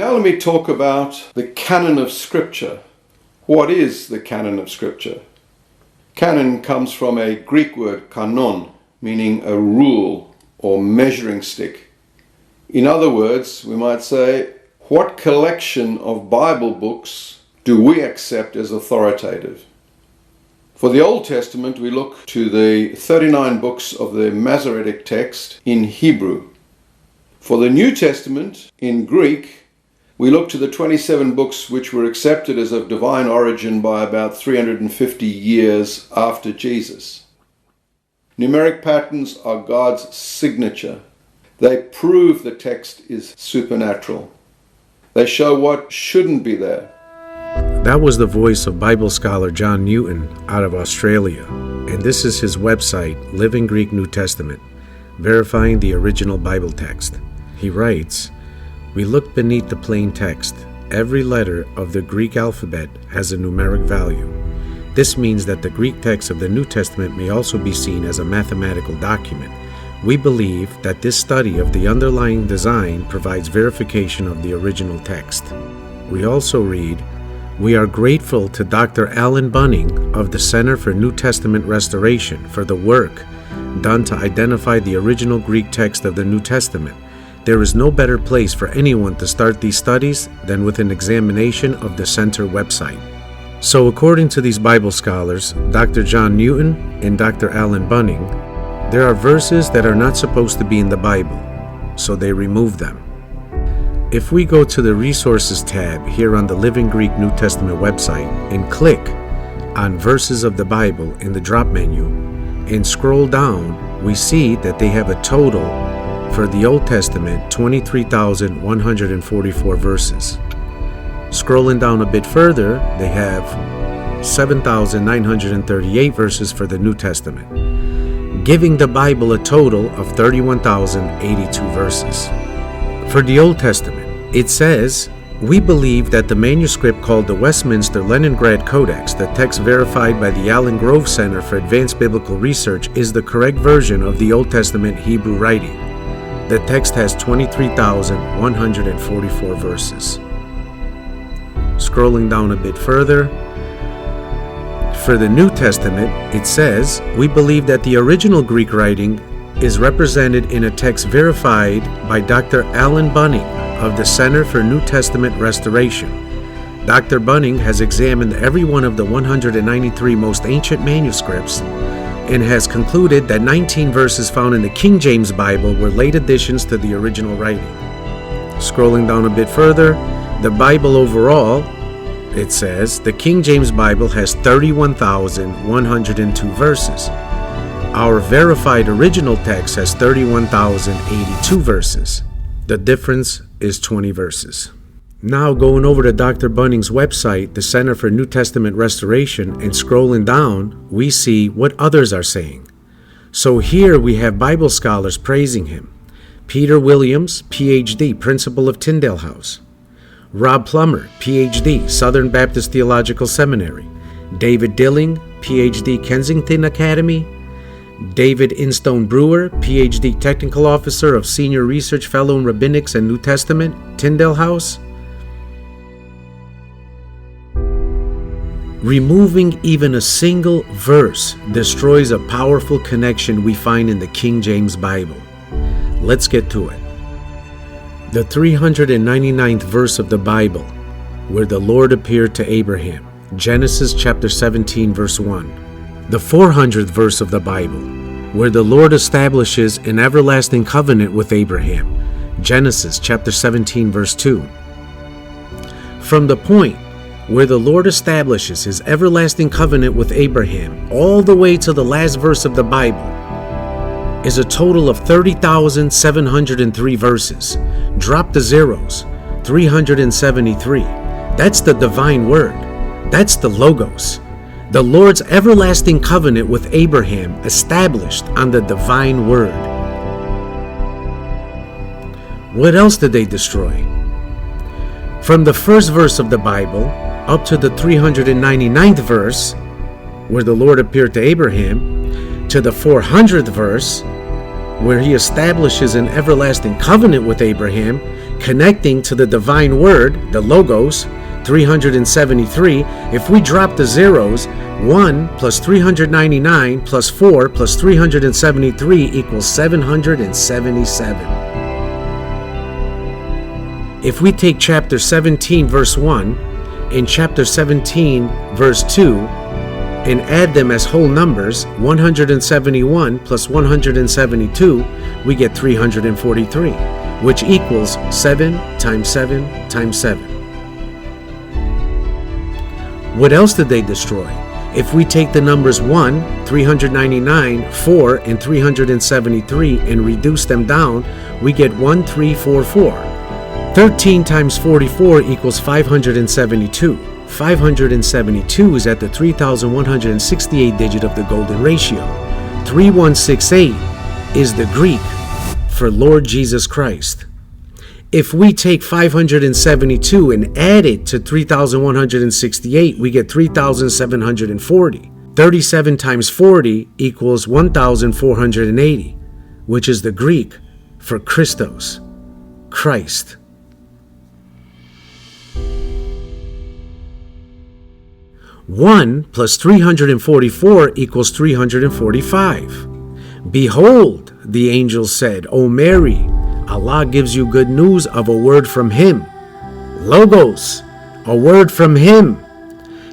Now let me talk about the Canon of Scripture. What is the Canon of Scripture? Canon comes from a Greek word, kanon, meaning a rule or measuring stick. In other words, we might say, what collection of Bible books do we accept as authoritative? For the Old Testament, we look to the 39 books of the Masoretic text in Hebrew. For the New Testament, in Greek, we look to the 27 books which were accepted as of divine origin by about 350 years after Jesus. Numeric patterns are God's signature. They prove the text is supernatural. They show what shouldn't be there. That was the voice of Bible scholar John Newton out of Australia, and this is his website, Living Greek New Testament, verifying the original Bible text. He writes, "We looked beneath the plain text. Every letter of the Greek alphabet has a numeric value. This means that the Greek text of the New Testament may also be seen as a mathematical document. We believe that this study of the underlying design provides verification of the original text." We also read, "We are grateful to Dr. Alan Bunning of the Center for New Testament Restoration for the work done to identify the original Greek text of the New Testament. There is no better place for anyone to start these studies than with an examination of the center website." So according to these Bible scholars, Dr. John Newton and Dr. Alan Bunning, there are verses that are not supposed to be in the Bible, so they remove them. If we go to the Resources tab here on the Living Greek New Testament website and click on Verses of the Bible in the drop menu and scroll down, we see that they have a total for the Old Testament 23,144 verses. Scrolling down a bit further, they have 7,938 verses for the New Testament, giving the Bible a total of 31,082 verses. For the Old Testament, it says, "We believe that the manuscript called the Westminster Leningrad Codex, the text verified by the Allen Grove Center for Advanced Biblical Research, is the correct version of the Old Testament Hebrew writing. The text has 23,144 verses." Scrolling down a bit further, for the New Testament, it says, "We believe that the original Greek writing is represented in a text verified by Dr. Alan Bunning of the Center for New Testament Restoration. Dr. Bunning has examined every one of the 193 most ancient manuscripts and has concluded that 19 verses found in the King James Bible were late additions to the original writing." Scrolling down a bit further, the Bible overall, it says, the King James Bible has 31,102 verses. Our verified original text has 31,082 verses. The difference is 20 verses. Now going over to Dr. Bunning's website, the Center for New Testament Restoration, and scrolling down, we see what others are saying. So here we have Bible scholars praising him. Peter Williams, Ph.D., Principal of Tyndale House. Rob Plummer, Ph.D., Southern Baptist Theological Seminary. David Dilling, Ph.D., Kensington Academy. David Instone Brewer, Ph.D., Technical Officer of Senior Research Fellow in Rabbinics and New Testament, Tyndale House. Removing even a single verse destroys a powerful connection we find in the King James Bible. Let's get to it. The 399th verse of the Bible, where the Lord appeared to Abraham, Genesis chapter 17, verse 1. The 400th verse of the Bible, where the Lord establishes an everlasting covenant with Abraham, Genesis chapter 17, verse 2. From the point where the Lord establishes his everlasting covenant with Abraham all the way to the last verse of the Bible is a total of 30,703 verses. Drop the zeros, 373. That's the divine word. That's the Logos. The Lord's everlasting covenant with Abraham established on the divine word. What else did they destroy? From the first verse of the Bible up to the 399th verse, where the Lord appeared to Abraham, to the 400th verse, where he establishes an everlasting covenant with Abraham, Connecting to the divine word, the Logos, 373, if we drop the zeros, 1 plus 399 plus 4 plus 373 equals 777. If we take chapter 17 verse 1 and chapter 17 verse 2 and add them as whole numbers, 171 plus 172, we get 343, which equals 7 times 7 times 7. What else did they destroy? If we take the numbers 1, 399, 4, and 373 and reduce them down, we get 1344. 13 times 44 equals 572. 572 is at the 3168 digit of the golden ratio. 3168 is the Greek for Lord Jesus Christ. If we take 572 and add it to 3168, we get 3740. 37 times 40 equals 1480, which is the Greek for Christos, Christ. One plus 344 equals 345. Behold, the angel said, O Mary, Allah gives you good news of a word from Him. Logos, a word from Him.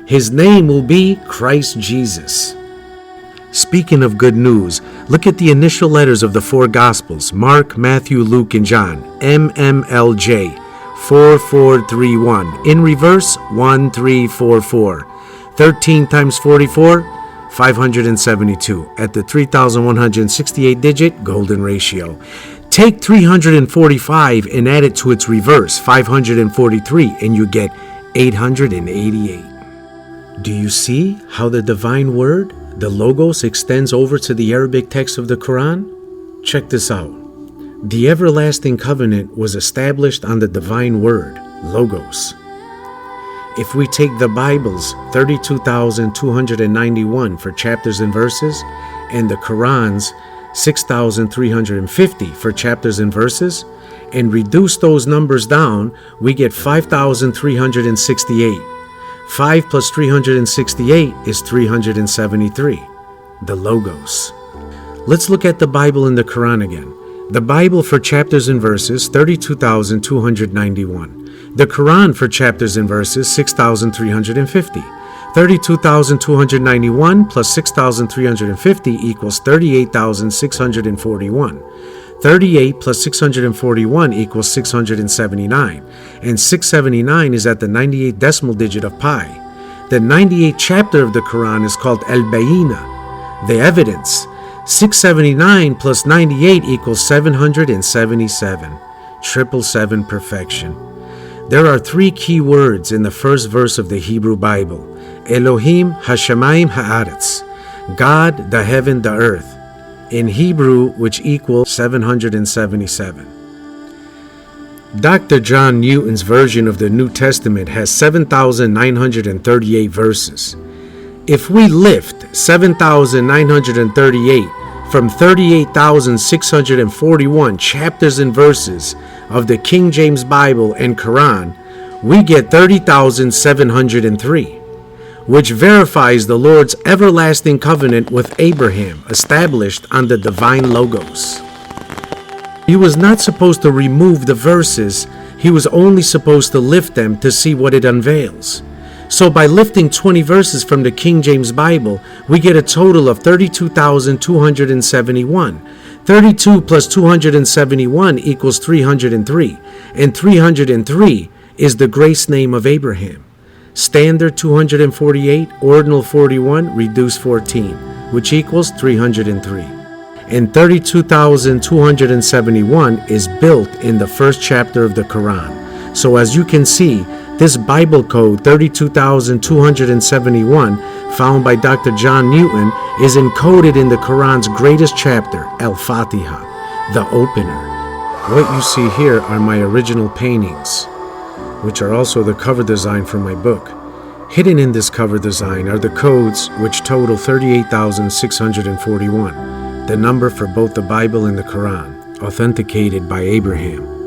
His name will be Christ Jesus. Speaking of good news, look at the initial letters of the four Gospels, Mark, Matthew, Luke, and John. MMLJ, 4431. In reverse, 1344. 13 times 44, 572. At the 3168 digit golden ratio. Take 345 and add it to its reverse, 543, and you get 888. Do you see how the divine word, the Logos, extends over to the Arabic text of the Quran? Check this out. The everlasting covenant was established on the divine word, Logos. If we take the Bible's 32,291 for chapters and verses, and the Quran's 6,350 for chapters and verses, and reduce those numbers down, we get 5,368. 5 plus 368 is 373, the Logos. Let's look at the Bible and the Quran again. The Bible for chapters and verses, 32,291. The Quran for chapters and verses, 6,350. 32,291 plus 6,350 equals 38,641. 38 plus 641 equals 679. And 679 is at the 98th decimal digit of pi. The 98th chapter of the Quran is called al-Bayyinah, the evidence. 679 plus 98 equals 777. 777 perfection. There are three key words in the first verse of the Hebrew Bible. Elohim Hashemayim Haaretz, God, the heaven, the earth, in Hebrew, which equals 777. Dr. John Newton's version of the New Testament has 7,938 verses. If we lift 7,938 from 38,641 chapters and verses of the King James Bible and Quran, we get 30,703, which verifies the Lord's everlasting covenant with Abraham, established on the divine Logos. He was not supposed to remove the verses, he was only supposed to lift them to see what it unveils. So by lifting 20 verses from the King James Bible, we get a total of 32,271. 32 plus 271 equals 303, and 303 is the grace name of Abraham. Standard 248, ordinal 41, reduced 14, which equals 303. And 32,271 is built in the first chapter of the Quran. So as you can see, this Bible code 32,271 found by Dr. John Newton is encoded in the Quran's greatest chapter, al-Fatiha, the opener. What you see here are my original paintings, which are also the cover design for my book. Hidden in this cover design are the codes, which total 38,641, the number for both the Bible and the Quran, authenticated by Abraham.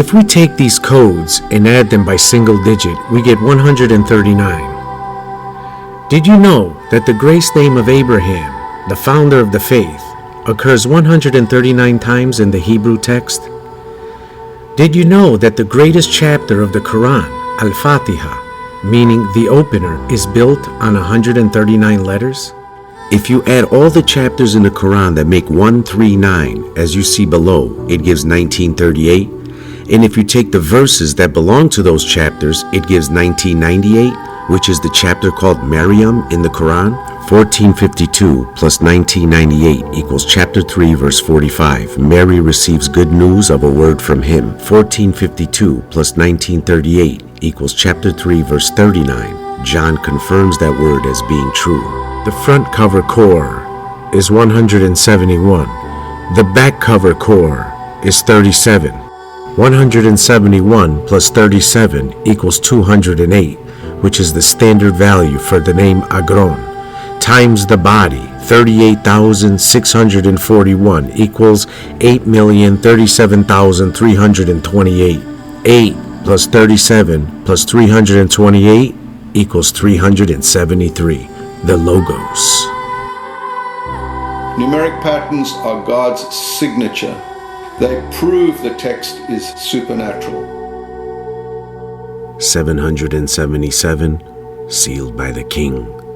If we take these codes and add them by single digit, we get 139. Did you know that the grace name of Abraham, the founder of the faith, occurs 139 times in the Hebrew text? Did you know that the greatest chapter of the Quran, al-FATIHA, meaning the opener, is built on 139 letters? If you add all the chapters in the Quran that make 139, as you see below, it gives 1938. And if you take the verses that belong to those chapters, it gives 1998, which is the chapter called Maryam in the Quran. 1452 plus 1998 equals chapter 3 verse 45. Mary receives good news of a word from him. 1452 plus 1938 equals chapter 3 verse 39. John confirms that word as being true. The front cover core is 171. The back cover core is 37. 171 plus 37 equals 208, which is the standard value for the name AGRON, times the body, 38,641, equals 8,037,328. 8 plus 37 plus 328 equals 373, the Logos. Numeric patterns are God's signature. They prove the text is supernatural. 777, sealed by the King.